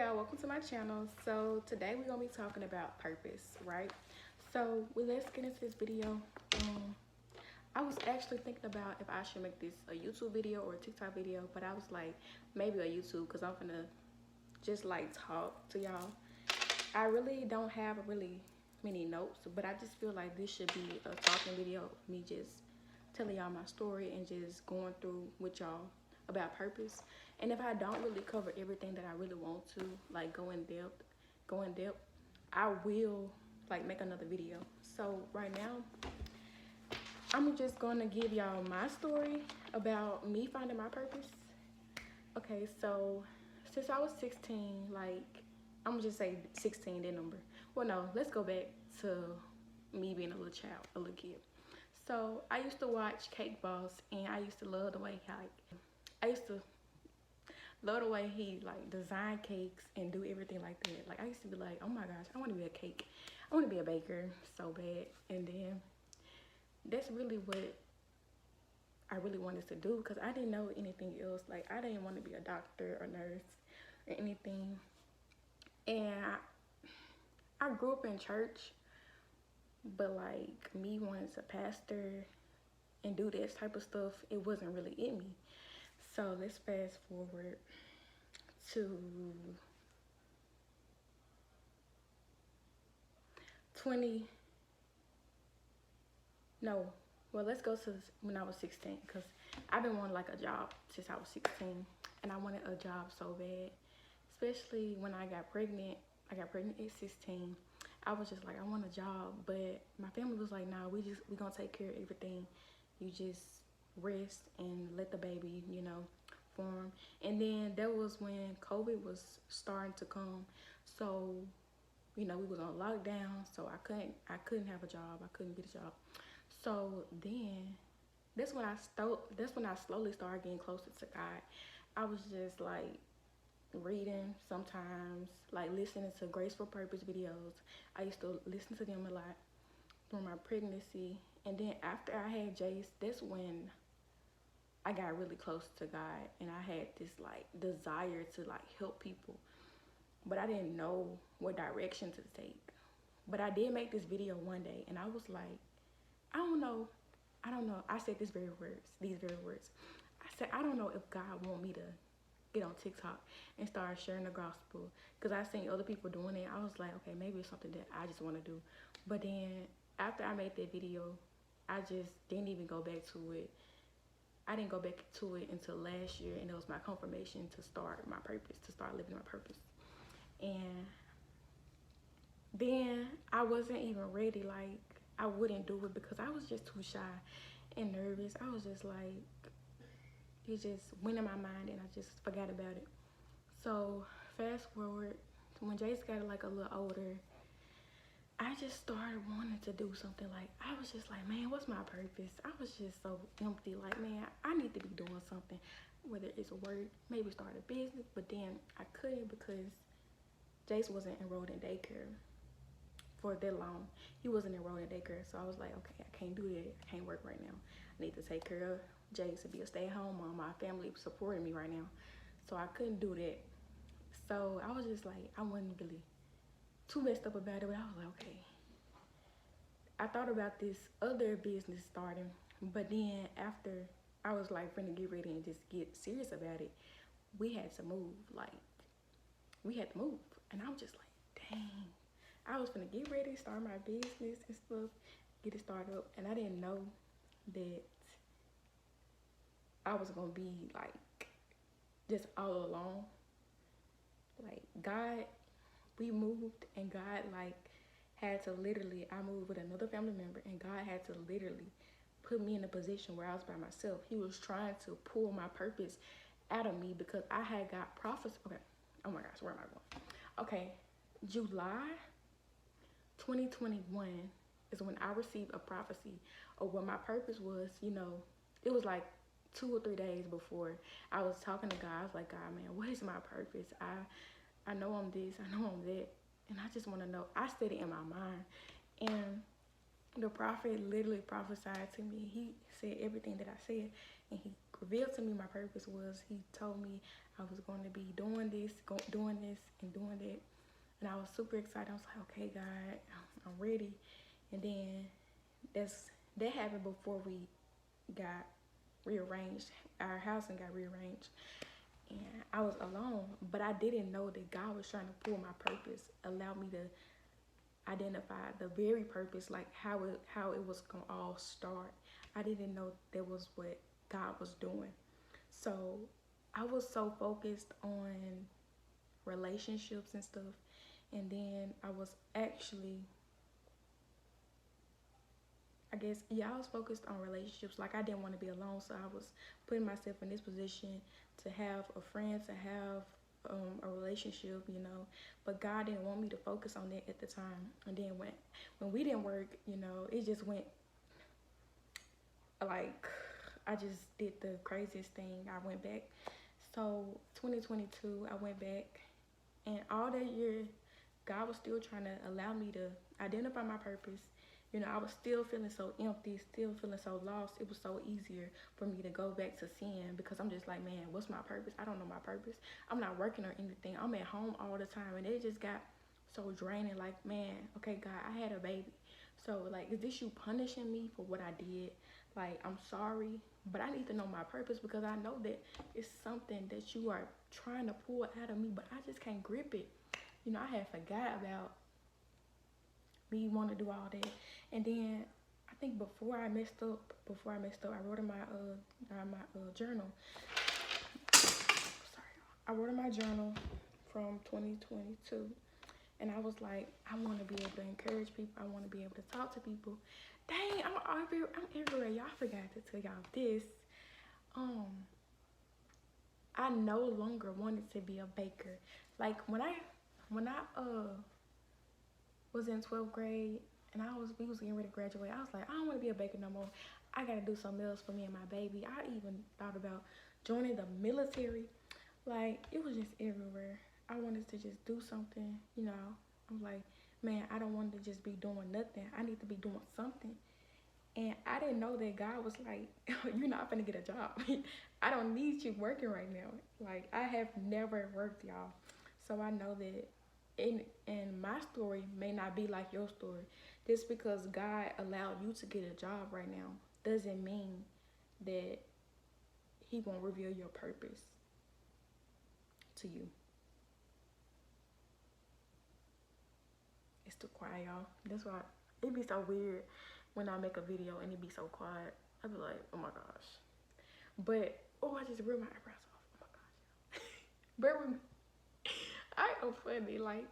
y'all, welcome to my channel. So today we're gonna be talking about purpose, right? So let's get into this video. I was actually thinking about if I should make this a YouTube video or a TikTok video, but I was like, maybe a YouTube, because I'm gonna just like talk to y'all. I really don't have really many notes, but I just feel like this should be a talking video, me just telling y'all my story and just going through with y'all about purpose. And if I don't really cover everything that I really want to, like go in depth, I will like make another video. So right now, I'm just gonna give y'all my story about me finding my purpose. Okay, so since I was 16, like I'm gonna just say 16, that number. Well, no, let's go back to me being a little child, a little kid. So I used to watch Cake Boss, and I used to love the way I used to love the way he like design cakes and do everything like that. Like I used to be like, oh my gosh, I want to be a cake. I want to be a baker so bad. And then that's really what I really wanted to do, because I didn't know anything else. Like I didn't want to be a doctor or nurse or anything. And I grew up in church, but like me wanting to pastor and do this type of stuff, it wasn't really in me. So let's fast forward to 20, no, well, let's go to when I was 16, because I've been wanting like a job since I was 16, and I wanted a job so bad, especially when I got pregnant. I got pregnant at 16. I was just like, I want a job, but my family was like, nah, we gonna take care of everything. You just rest and let the baby, form. And then that was when COVID was starting to come. So, we was on lockdown, so I couldn't have a job. I couldn't get a job. So then that's when I slowly started getting closer to God. I was just like reading sometimes, like listening to Grace for Purpose videos. I used to listen to them a lot through my pregnancy. And then after I had Jace, that's when I got really close to God, and I had this like desire to like help people, but I didn't know what direction to take. But I did make this video one day, and I was like, I don't know. I said these very words. I said, I don't know if God want me to get on TikTok and start sharing the gospel, because I seen other people doing it. I was like, okay, maybe it's something that I just want to do. But then after I made that video, I just didn't even go back to it. I didn't go back to it until last year, and it was my confirmation to start my purpose, to start living my purpose. And then I wasn't even ready. Like I wouldn't do it because I was just too shy and nervous. I was just like, it just went in my mind and I just forgot about it. So fast forward to when Jace got like a little older, I just started wanting to do something. Like I was just like, man, what's my purpose? I was just so empty. Like, man, I need to be doing something, whether it's work, maybe start a business. But then I couldn't because Jace wasn't enrolled in daycare for that long. He wasn't enrolled in daycare, so I was like, okay, I can't do that. I can't work right now. I need to take care of Jace and be a stay-at-home mom. My family supporting me right now, so I couldn't do that. So I was just like, I wasn't really too messed up about it, but I was like, okay. I thought about this other business starting, but then after I was like finna get ready and just get serious about it, we had to move. Like, we had to move. And I was just like, dang. I was gonna get ready, start my business and stuff, get it started up, and I didn't know that I was gonna be like just all alone. Like God, we moved, and God like had to literally, I moved with another family member, and God had to literally put me in a position where I was by myself. He was trying to pull my purpose out of me because I had got prophets. Okay, oh my gosh, where am I going? Okay, July 2021 is when I received a prophecy of what my purpose was. It was like 2 or 3 days before I was talking to God. I was like, God, man, what is my purpose? I know I'm this, I know I'm that, and I just want to know. I said it in my mind, and the prophet literally prophesied to me. He said everything that I said, and he revealed to me my purpose was. He told me I was going to be doing this, doing this, and doing that. And I was super excited. I was like, okay, God, I'm ready. And then that happened before we got rearranged. Our housing got rearranged. And I was alone, but I didn't know that God was trying to pull my purpose, allow me to identify the very purpose, like how it was gonna all start. I didn't know that was what God was doing. So I was so focused on relationships and stuff, and then I was actually, I guess, yeah, I was focused on relationships. Like, I didn't want to be alone, so I was putting myself in this position to have a friend, to have a relationship, you know. But God didn't want me to focus on that at the time. And then when we didn't work, you know, it just went like, I just did the craziest thing. I went back. So 2022, I went back, and all that year, God was still trying to allow me to identify my purpose. You know, I was still feeling so empty, still feeling so lost. It was so easier for me to go back to sin, because I'm just like, man, what's my purpose? I don't know my purpose. I'm not working or anything. I'm at home all the time, and it just got so draining. Like, man, okay, God, I had a baby. So, like, is this you punishing me for what I did? Like, I'm sorry, but I need to know my purpose, because I know that it's something that you are trying to pull out of me, but I just can't grip it. You know, I had forgot about me want to do all that. And then I think before I messed up, I wrote in my journal. Sorry, I wrote in my journal from 2022, and I was like, I want to be able to encourage people. I want to be able to talk to people. Dang, I'm everywhere. Y'all forgot to tell y'all this. I no longer wanted to be a baker. Like, when I was in 12th grade, and we was getting ready to graduate, I was like, I don't want to be a baker no more. I gotta do something else for me and my baby. I even thought about joining the military. Like, it was just everywhere. I wanted to just do something, you know. I'm like, man, I don't want to just be doing nothing. I need to be doing something. And I didn't know that God was like, you're not gonna get a job. I don't need you working right now. Like, I have never worked, y'all. So I know that and my story may not be like your story. Just because God allowed you to get a job right now doesn't mean that he won't reveal your purpose to you. It's too quiet, y'all. That's why it be so weird when I make a video and it be so quiet. I be like, oh my gosh. But, oh, I just ripped my eyebrows off. Oh my gosh. Bear with me. I am funny. Like,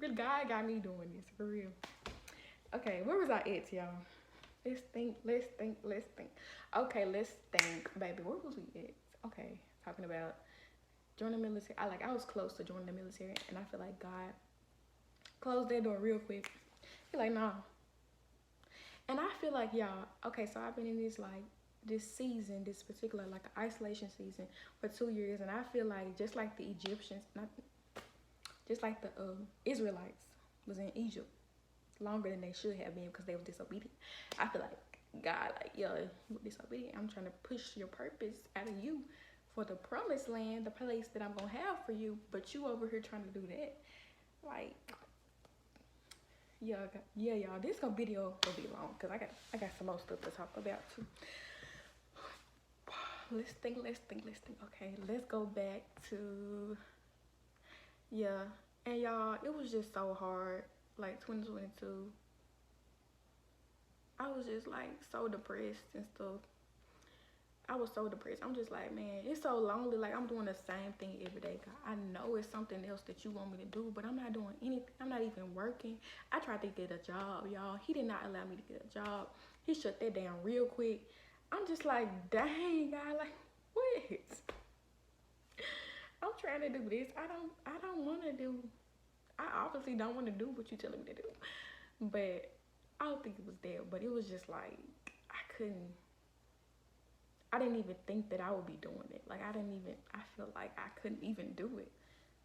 God got me doing this, for real. Okay, where was I at, y'all? Let's think. Okay, let's think, baby. Where was we at? Okay, talking about joining the military. I was close to joining the military, and I feel like God closed that door real quick. He's like, nah. And I feel like, y'all, okay, so I've been in this season, this particular, like, isolation season for 2 years, and I feel like just like the Egyptians, just like the Israelites was in Egypt longer than they should have been because they were disobedient. I feel like God, like, yo, you were disobedient. I'm trying to push your purpose out of you for the promised land, the place that I'm gonna have for you, but you over here trying to do that. Like, yeah, y'all. This video will be long because I got some more stuff to talk about too. Let's think. Okay, let's go back to, yeah. And y'all, it was just so hard. Like, 2022, I was just like so depressed and stuff. I was so depressed. I'm just like, man, it's so lonely. Like, I'm doing the same thing every day. God, I know it's something else that you want me to do, but I'm not doing anything. I'm not even working. I tried to get a job, y'all. He did not allow me to get a job. He shut that down real quick. I'm just like, dang, God, like, what? I'm trying to do this. I don't want to do. I obviously don't want to do what you're telling me to do. But I don't think it was there. But it was just like, I didn't even think that I would be doing it. Like, I feel like I couldn't even do it.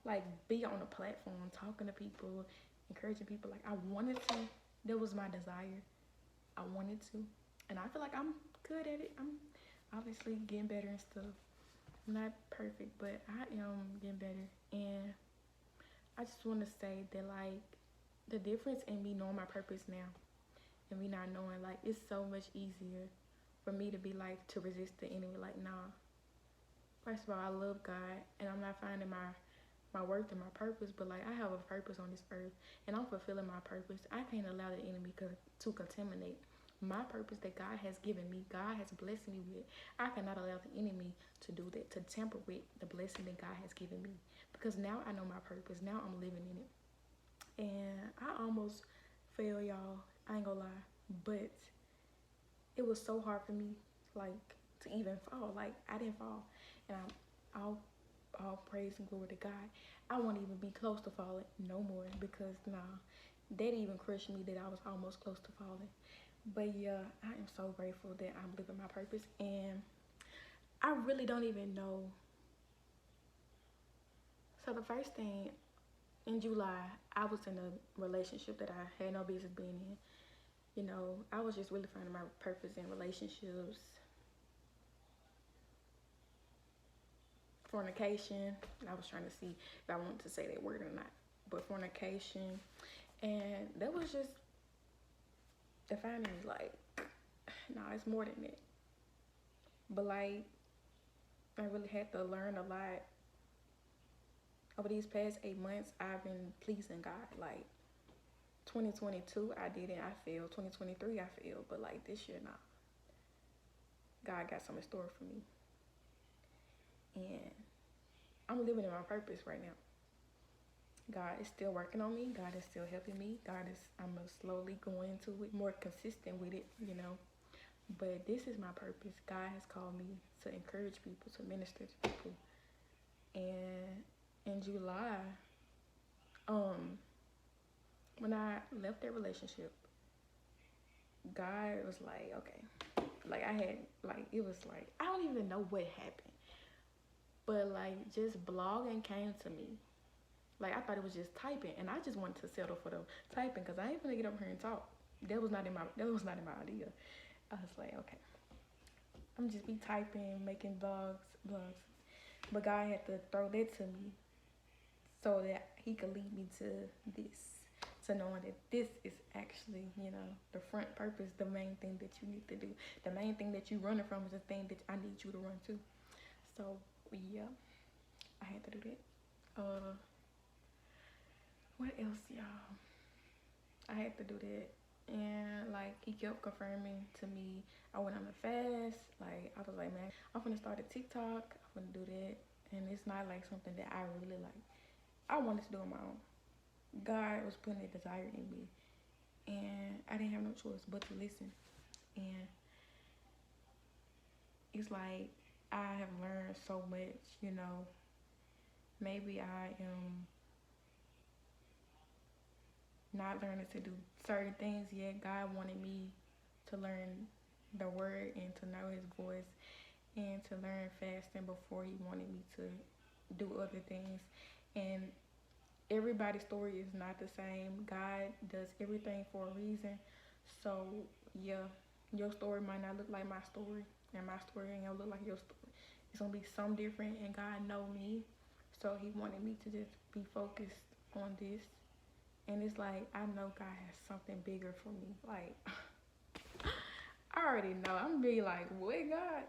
Like, be on a platform, talking to people, encouraging people. Like, I wanted to. That was my desire. I wanted to. And I feel like I'm good at it. I'm obviously getting better and stuff. I'm not perfect, but I am getting better. And I just want to say that, like, the difference in me knowing my purpose now and me not knowing, like, it's so much easier for me to be like, to resist the enemy. Like, nah, first of all, I love God, and I'm not finding my worth and my purpose, but like, I have a purpose on this earth, and I'm fulfilling my purpose. I can't allow the enemy to contaminate my purpose that God has given me. God has blessed me with. I cannot allow the enemy to do that, to tamper with the blessing that God has given me, because now I know my purpose. Now I'm living in it, and I almost failed, y'all. I ain't gonna lie, but it was so hard for me, like, to even fall. Like, I didn't fall, and all praise and glory to God. I won't even be close to falling no more, because nah, that even crushed me that I was almost close to falling. But yeah, I am so grateful that I'm living my purpose, and I really don't even know. So the first thing, in July, I was in a relationship that I had no business being in. You know, I was just really finding my purpose in relationships, fornication. I was trying to see if I wanted to say that word or not, but fornication, and that was just defining me. Like, nah, it's more than that. But like, I really had to learn a lot over these past 8 months. I've been pleasing God. Like, 2022, I didn't. I failed. 2023, I failed. But like, this year, nah. God got something in store for me, and I'm living in my purpose right now. God is still working on me. God is still helping me. I'm slowly going into it, more consistent with it, you know. But this is my purpose. God has called me to encourage people, to minister to people. And in July, when I left that relationship, God was like, okay. Like, I had, like, it was like, I don't even know what happened. But like, just blogging came to me. Like, I thought it was just typing, and I just wanted to settle for the typing, because I ain't gonna get up here and talk. That was not in my idea. I was like, okay, I'm just be typing, making blogs. But God had to throw that to me so that he could lead me to this, to knowing that this is actually, you know, the front purpose, the main thing that you need to do. The main thing that you running from is the thing that I need you to run to. So yeah, I had to do that. What else, y'all? I had to do that. And like, he kept confirming to me I went on a fast. Like, I was like, man, I'm gonna start a TikTok. I'm gonna do that. And it's not like something that I really like. I wanted to do on my own. God was putting a desire in me, and I didn't have no choice but to listen. And it's like, I have learned so much, you know. Maybe I am not learning to do certain things yet. God wanted me to learn the word and to know his voice and to learn fasting before he wanted me to do other things. And everybody's story is not the same. God does everything for a reason. So yeah, your story might not look like my story, and my story ain't gonna look like your story. It's gonna be some different, and God know me. So he wanted me to just be focused on this. And it's like, I know God has something bigger for me. Like, I already know. I'm gonna be like, what, God?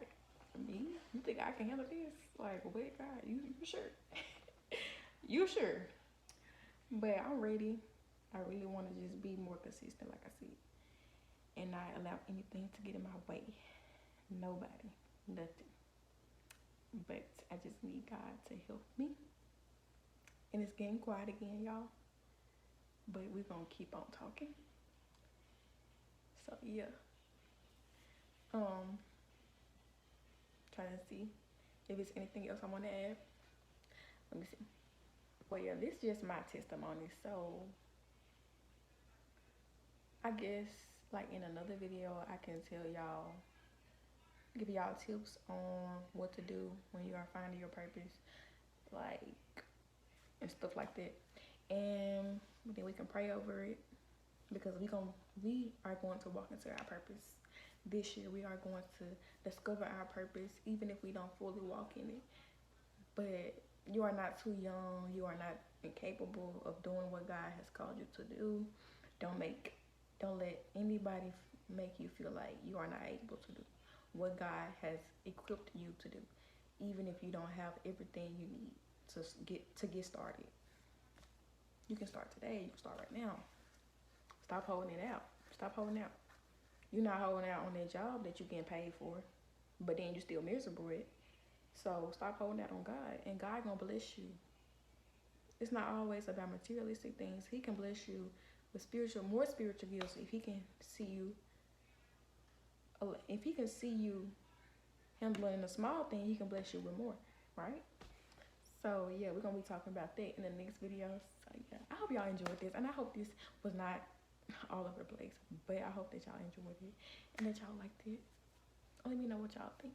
Me? You think I can handle this? Like, what, God? You sure? You sure? But I'm ready. I really want to just be more consistent, like I said, and not allow anything to get in my way. Nobody, nothing. But I just need God to help me. And it's getting quiet again, y'all. But we're gonna keep on talking. So yeah. Trying to see if there's anything else I want to add. Let me see. Well, yeah, this is just my testimony. So I guess, like, in another video, I can tell y'all, give y'all tips on what to do when you are finding your purpose, like, and stuff like that. And then we can pray over it, because we are going to walk into our purpose. this year we are going to discover our purpose, even if we don't fully walk in it. But you are not too young. You are not incapable of doing what God has called you to do. Don't let anybody make you feel like you are not able to do what God has equipped you to do, even if you don't have everything you need to get started. You can start today. You can start right now. Stop holding it out. Stop holding out. You're not holding out on that job that you're getting paid for, but then you're still miserable with. So stop holding out on God, and God gonna bless you. It's not always about materialistic things. He can bless you with more spiritual gifts if He can see you. If He can see you handling a small thing, He can bless you with more, right? So yeah, we're gonna be talking about that in the next video. So yeah, I hope y'all enjoyed this, and I hope this was not all over the place, but I hope that y'all enjoyed it and that y'all liked it. Let me know what y'all think.